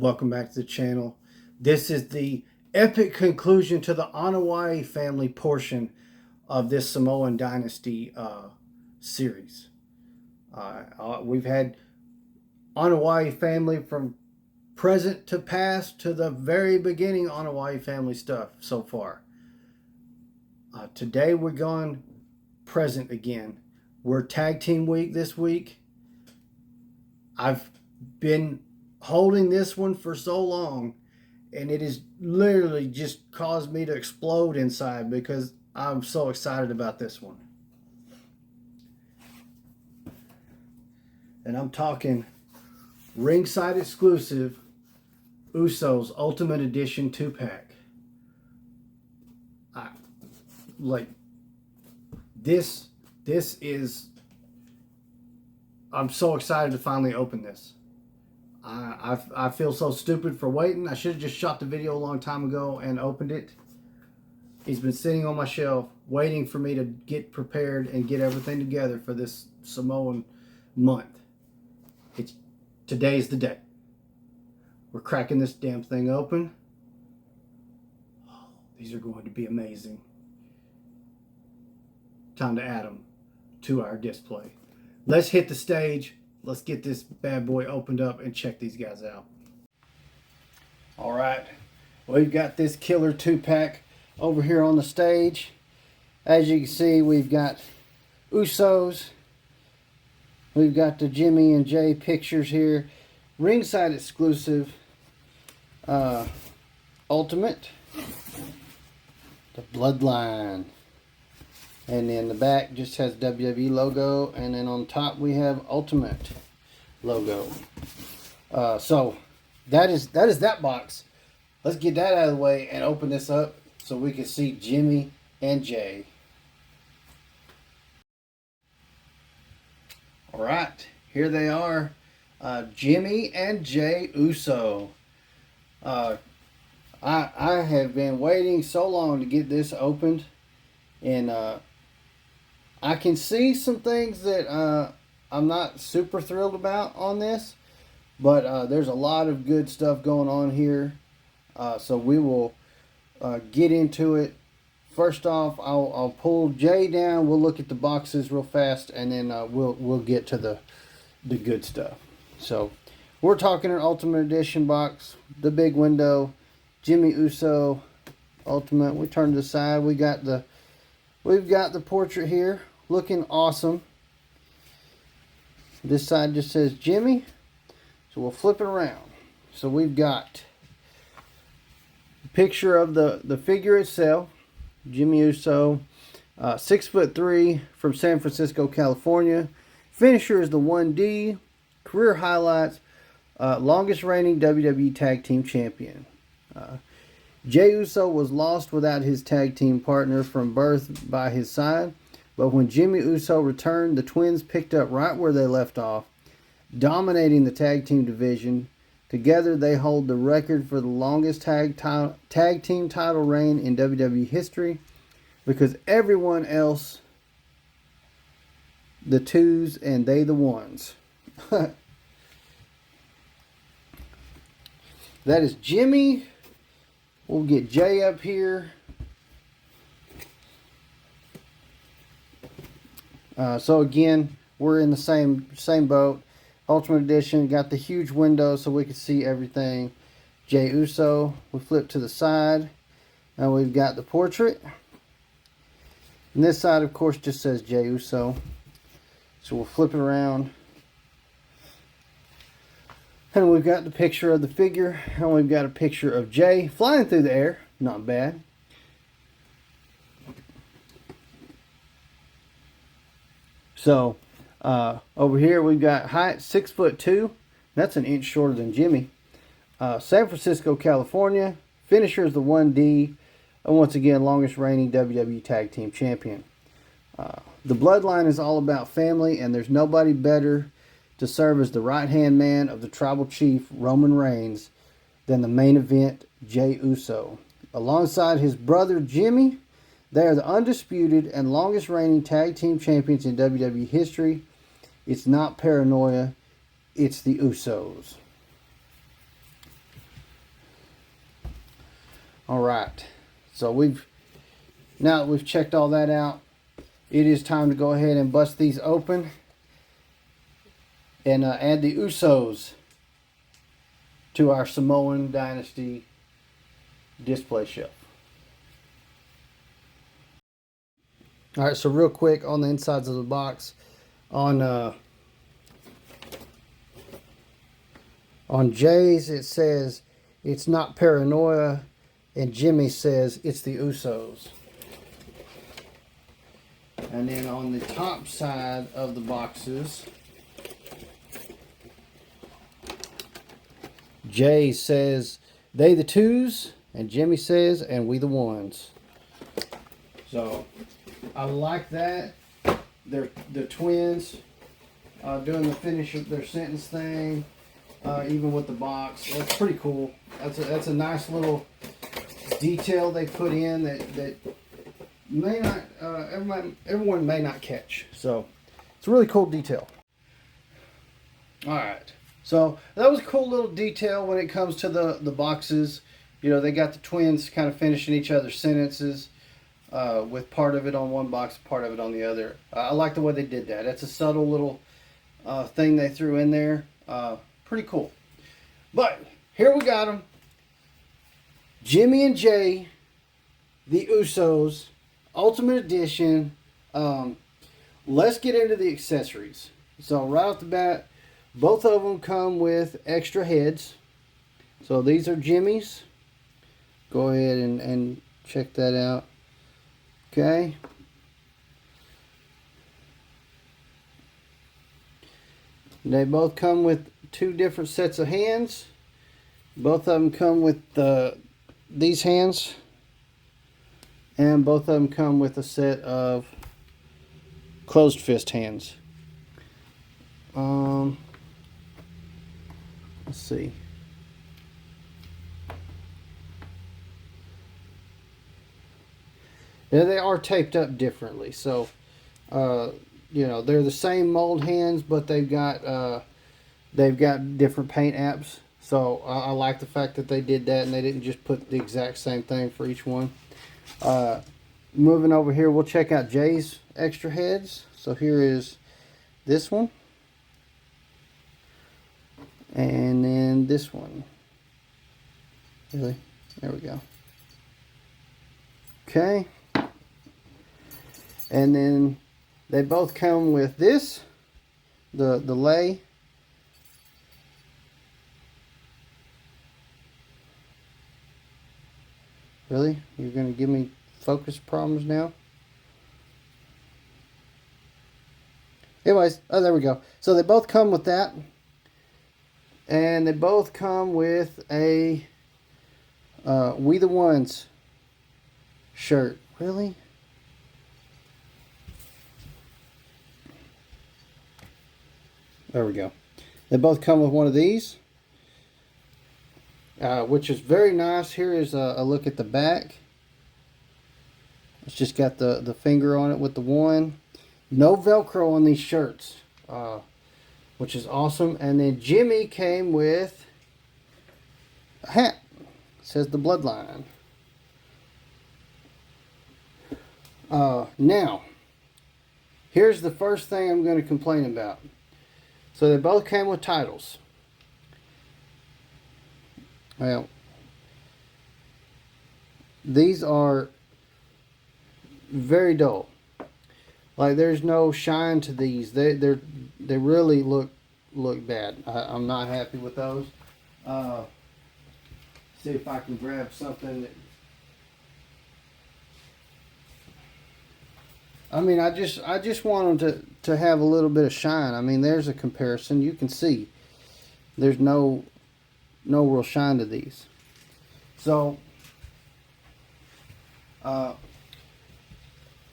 Welcome back to the channel. This is the epic conclusion to the Anoa'i family portion of this Samoan Dynasty series. We've had Anoa'i family from present to past to the very beginning Anoa'i family stuff so far. Today we're going present again. We're tag team week this week. I've been holding this one for so long, and it has literally just caused me to explode inside because I'm so excited about this one. And I'm talking Ringside exclusive Usos Ultimate Edition 2-pack. This is, I'm so excited to finally open this. I feel so stupid for waiting. I should have just shot the video a long time ago and opened it. It's been sitting on my shelf waiting for me to get prepared and get everything together for this Samoan month. Today's the day. We're cracking this damn thing open. Oh, these are going to be amazing. Time to add them to our display. Let's hit the stage. Let's get this bad boy opened up and check these guys out. All right, we've got this killer 2-pack over here on the stage. As you can see, we've got Usos. We've got the Jimmy and Jay pictures here. Ringside exclusive Ultimate. The Bloodline. And then the back just has WWE logo, and then on top we have Ultimate logo. So that is that box. Let's get that out of the way and open this up so we can see Jimmy and Jay. All right, here they are, Jimmy and Jay Uso. I have been waiting so long to get this opened, and I can see some things that I'm not super thrilled about on this, but there's a lot of good stuff going on here. So we will get into it. First off, I'll pull Jay down. We'll look at the boxes real fast, and then we'll get to the good stuff. So we're talking an Ultimate Edition box, the big window, Jimmy Uso Ultimate. We turn to the side. We've got the portrait here, looking awesome. This side just says Jimmy, so we'll flip it around. So we've got a picture of the figure itself, Jimmy Uso, 6'3" from San Francisco, California. Finisher is the 1D. Career highlights, longest reigning WWE Tag Team Champion. Jay Uso was lost without his tag team partner from birth by his side, but when Jimmy Uso returned, the twins picked up right where they left off, dominating the tag team division. Together, they hold the record for the longest tag team title reign in WWE history, because everyone else, the twos and they the ones. That is Jimmy. We'll get Jay up here. So again, we're in the same boat. Ultimate Edition, got the huge window so we can see everything. Jay Uso, we flip to the side. Now we've got the portrait. And this side, of course, just says Jay Uso. So we'll flip it around. And we've got the picture of the figure. And we've got a picture of Jay flying through the air. Not bad. So, over here we've got height 6'2". That's an inch shorter than Jimmy. San Francisco, California. Finisher is the 1D. And once again, longest reigning WWE Tag Team Champion. The Bloodline is all about family, and there's nobody better to serve as the right-hand man of the tribal chief, Roman Reigns, than the main event, Jay Uso. Alongside his brother, Jimmy, they are the undisputed and longest reigning tag team champions in WWE history. It's not paranoia, it's the Usos. All right. So now that we've checked all that out, it is time to go ahead and bust these open and add the Usos to our Samoan Dynasty display shelf. All right, so real quick on the insides of the box, on Jay's it says it's not paranoia, and Jimmy says it's the Usos. And then on the top side of the boxes, Jay says they the twos, and Jimmy says and we the ones. So I like that. They're twins doing the finish of their sentence thing, even with the box. That's pretty cool. That's a nice little detail they put in that may not everyone may not catch. So it's a really cool detail. All right. So that was a cool little detail when it comes to the boxes. You know, they got the twins kind of finishing each other's sentences with part of it on one box, part of it on the other. I like the way they did that. That's a subtle little thing they threw in there. Pretty cool. But here we got them. Jimmy and Jay, the Usos, Ultimate Edition. Let's get into the accessories. So right off the bat, both of them come with extra heads. So these are Jimmy's. Go ahead and check that out. Okay. They both come with two different sets of hands. Both of them come with these hands. And both of them come with a set of closed fist hands. Let's see. Yeah, they are taped up differently. So, you know, they're the same mold hands, but they've got different paint apps. So I like the fact that they did that and they didn't just put the exact same thing for each one. Moving over here, we'll check out Jay's extra heads. So here is this one. And then this one. Really? There we go. Okay. And then they both come with this, the lei. Really? You're going to give me focus problems now? Anyways, oh, there we go. So they both come with that. And they both come with a We the Ones shirt. Really? There we go. They both come with one of these, which is very nice. Here is a look at the back. It's just got the finger on it with the one. No Velcro on these shirts, which is awesome. And then Jimmy came with a hat. It says the Bloodline. Now, here's the first thing I'm going to complain about. So they both came with titles. Well, these are very dull. Like there's no shine to these. They really look bad. I'm not happy with those. See if I can grab something that. I mean, I just want them to have a little bit of shine. I mean, there's a comparison. You can see there's no real shine to these. So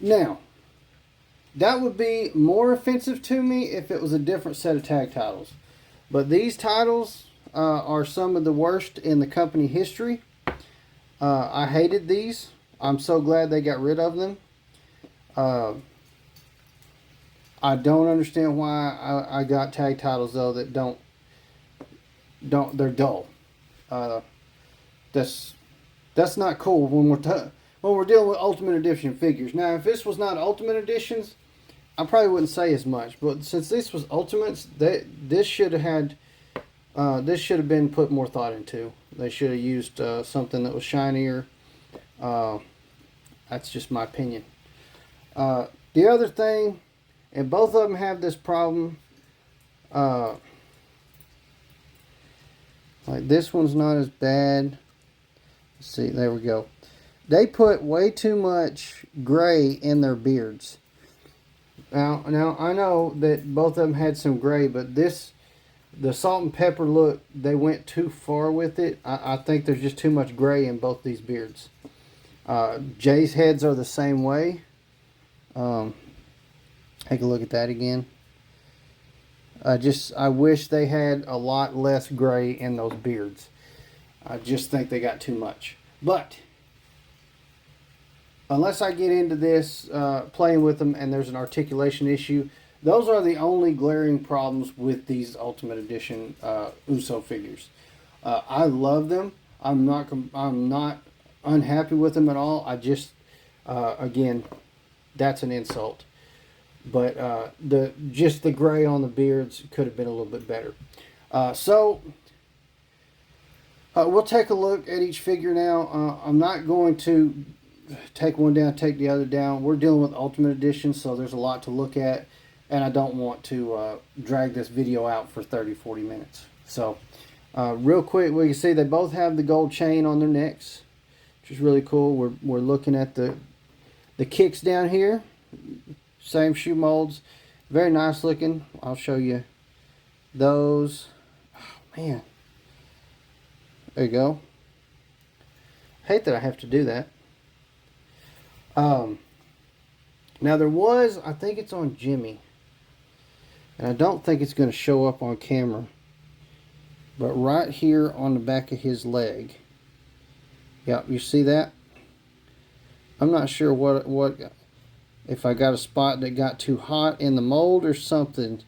now that would be more offensive to me if it was a different set of tag titles. But these titles are some of the worst in the company history. I hated these. I'm so glad they got rid of them. I don't understand why I got tag titles though that don't they're dull. That's That's not cool when we're dealing with Ultimate Edition figures. Now, if this was not Ultimate Editions, I probably wouldn't say as much. But since this was Ultimates, this should have had this should have been put more thought into. They should have used something that was shinier. That's just my opinion. The other thing, and both of them have this problem. Like this one's not as bad. Let's see, there we go. They put way too much gray in their beards. Now I know that both of them had some gray, but the salt and pepper look, they went too far with it. I think there's just too much gray in both these beards. Jay's heads are the same way. Take a look at that again. I wish they had a lot less gray in those beards. I just think they got too much. But unless I get into this playing with them and there's an articulation issue, those are the only glaring problems with these Ultimate Edition Uso figures. I love them. I'm not unhappy with them at all. I just again, that's an insult. But the gray on the beards could have been a little bit better. So we'll take a look at each figure now. I'm not going to take one down, take the other down. We're dealing with Ultimate Edition, so there's a lot to look at, and I don't want to drag this video out for 30-40 minutes. So real quick, we can see they both have the gold chain on their necks, which is really cool. We're looking at the kicks down here. Same shoe molds. Very nice looking. I'll show you those. Oh, man. There you go. Hate that I have to do that. Now there was, I think it's on Jimmy. And I don't think it's going to show up on camera. But right here on the back of his leg. Yep, you see that? I'm not sure what if I got a spot that got too hot in the mold or something.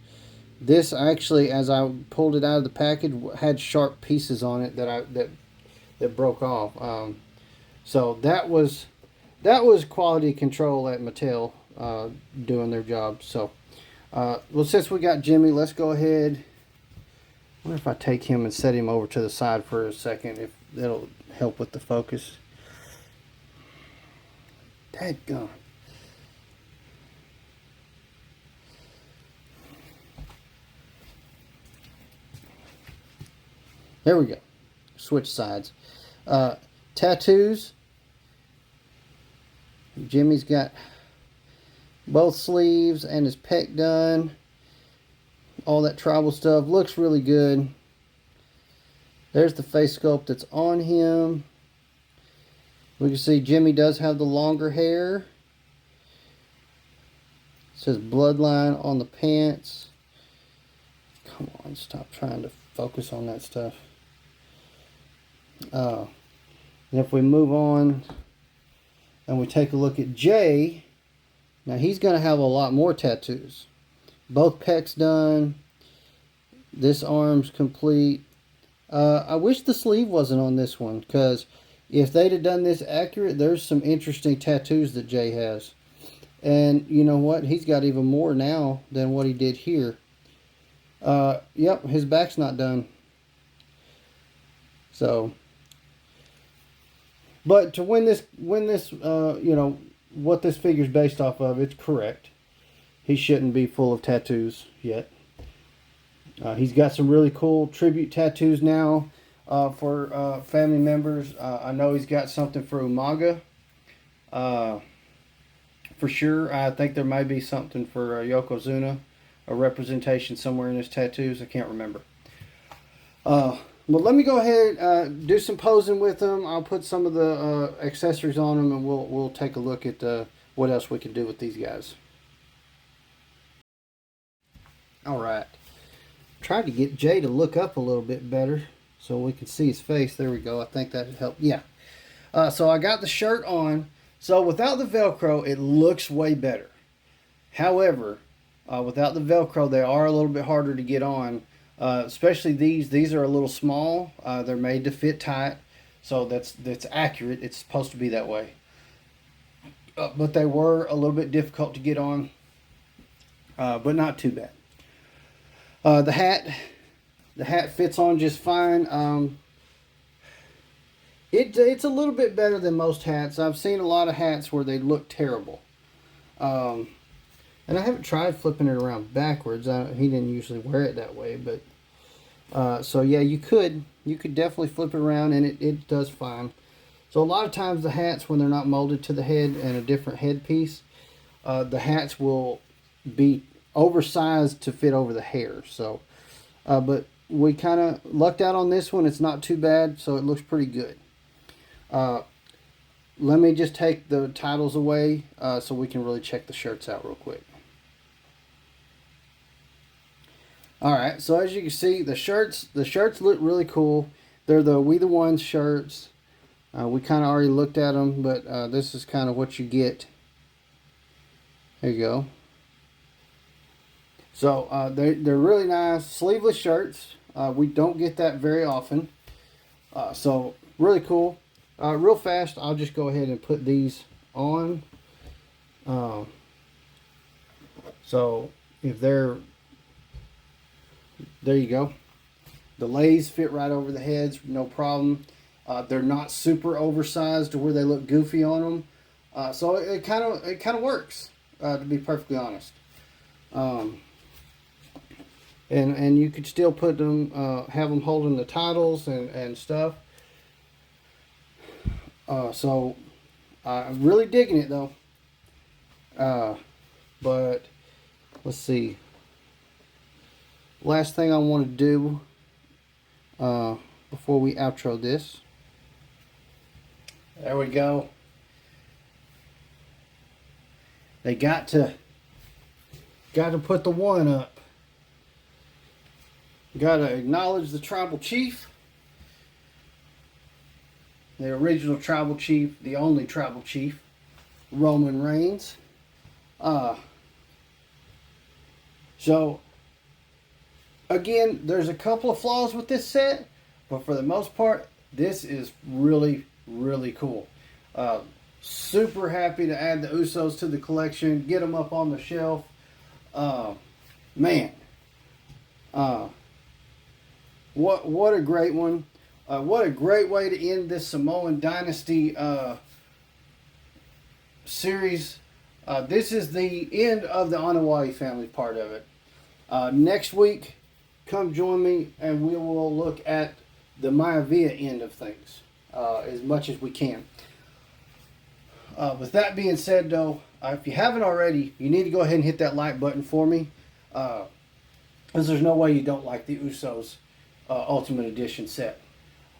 This actually, as I pulled it out of the package, had sharp pieces on it that broke off. So that was quality control at Mattel doing their job. So well, since we got Jimmy, let's go ahead. I wonder if I take him and set him over to the side for a second, if that'll help with the focus. Dadgum. There we go. Switch sides. Tattoos. Jimmy's got both sleeves and his pec done. All that tribal stuff. Looks really good. There's the face sculpt that's on him. We can see Jimmy does have the longer hair. It says Bloodline on the pants. Come on, stop trying to focus on that stuff. And if we move on and we take a look at Jay, now he's going to have a lot more tattoos. Both pecs done. This arm's complete. I wish the sleeve wasn't on this one, because if they'd have done this accurate, there's some interesting tattoos that Jay has. And you know what? He's got even more now than what he did here. Yep, his back's not done. So, but to win this, you know, what this figure's based off of, it's correct. He shouldn't be full of tattoos yet. He's got some really cool tribute tattoos now for family members. I know he's got something for Umaga. For sure, I think there may be something for Yokozuna. A representation somewhere in his tattoos. I can't remember. But let me go ahead do some posing with them. I'll put some of the accessories on them, and we'll take a look at what else we can do with these guys. All right. Tried to get Jay to look up a little bit better so we can see his face. There we go. I think that helped. Yeah. So I got the shirt on. So without the Velcro, it looks way better. However, without the Velcro, they are a little bit harder to get on. Especially these. These are a little small. They're made to fit tight. So that's accurate. It's supposed to be that way. But they were a little bit difficult to get on, but not too bad. The hat fits on just fine. It's a little bit better than most hats. I've seen a lot of hats where they look terrible. And I haven't tried flipping it around backwards. He didn't usually wear it that way, but so yeah, you could definitely flip it around, and it does fine. So a lot of times the hats, when they're not molded to the head and a different headpiece, the hats will be oversized to fit over the hair. So, but we kind of lucked out on this one. It's not too bad, so it looks pretty good. Let me just take the titles away so we can really check the shirts out real quick. Alright, so as you can see, the shirts look really cool. They're the We The Ones shirts. We kind of already looked at them, but this is kind of what you get. There you go. So they're really nice sleeveless shirts. We don't get that very often. So really cool. Real fast, I'll just go ahead and put these on. So if there you go. The lays fit right over the heads, no problem. They're not super oversized to where they look goofy on them. So it kind of works, to be perfectly honest. And you could still put them, have them holding the titles and stuff. So I'm really digging it though. But let's see. Last thing I want to do before we outro this. There we go. They got to put the one up. Got to acknowledge the tribal chief. The original tribal chief, the only tribal chief, Roman Reigns. So, again, there's a couple of flaws with this set, but for the most part, this is really, really cool. Super happy to add the Usos to the collection, get them up on the shelf. Man, what a great one. What a great way to end this Samoan Dynasty series. This is the end of the Anoa'i family part of it. Next week, come join me and we will look at the Maivia end of things as much as we can. With that being said, though, if you haven't already, you need to go ahead and hit that like button for me. Because there's no way you don't like the Usos Ultimate Edition set.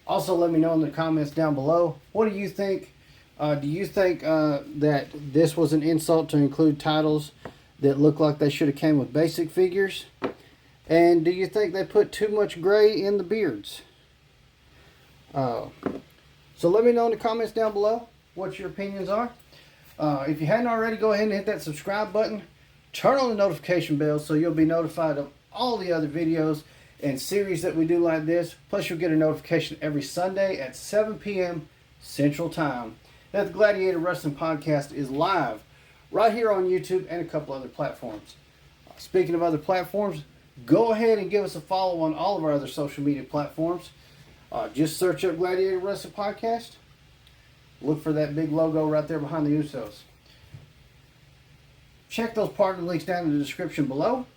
Also, let me know in the comments down below. What do you think? Do you think that this was an insult to include titles that look like they should have came with basic figures? And do you think they put too much gray in the beards? So let me know in the comments down below what your opinions are. If you hadn't already, go ahead and hit that subscribe button. Turn on the notification bell so you'll be notified of all the other videos and series that we do like this. Plus, you'll get a notification every Sunday at 7 p.m. Central Time that the Gladiator Wrestling Podcast is live right here on YouTube and a couple other platforms. Speaking of other platforms, go ahead and give us a follow on all of our other social media platforms. Just search up Gladiator Wrestling Podcast. Look for that big logo right there behind the Usos. Check those partner links down in the description below.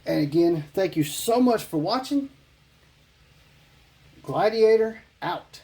And again, thank you so much for watching. Gladiator out.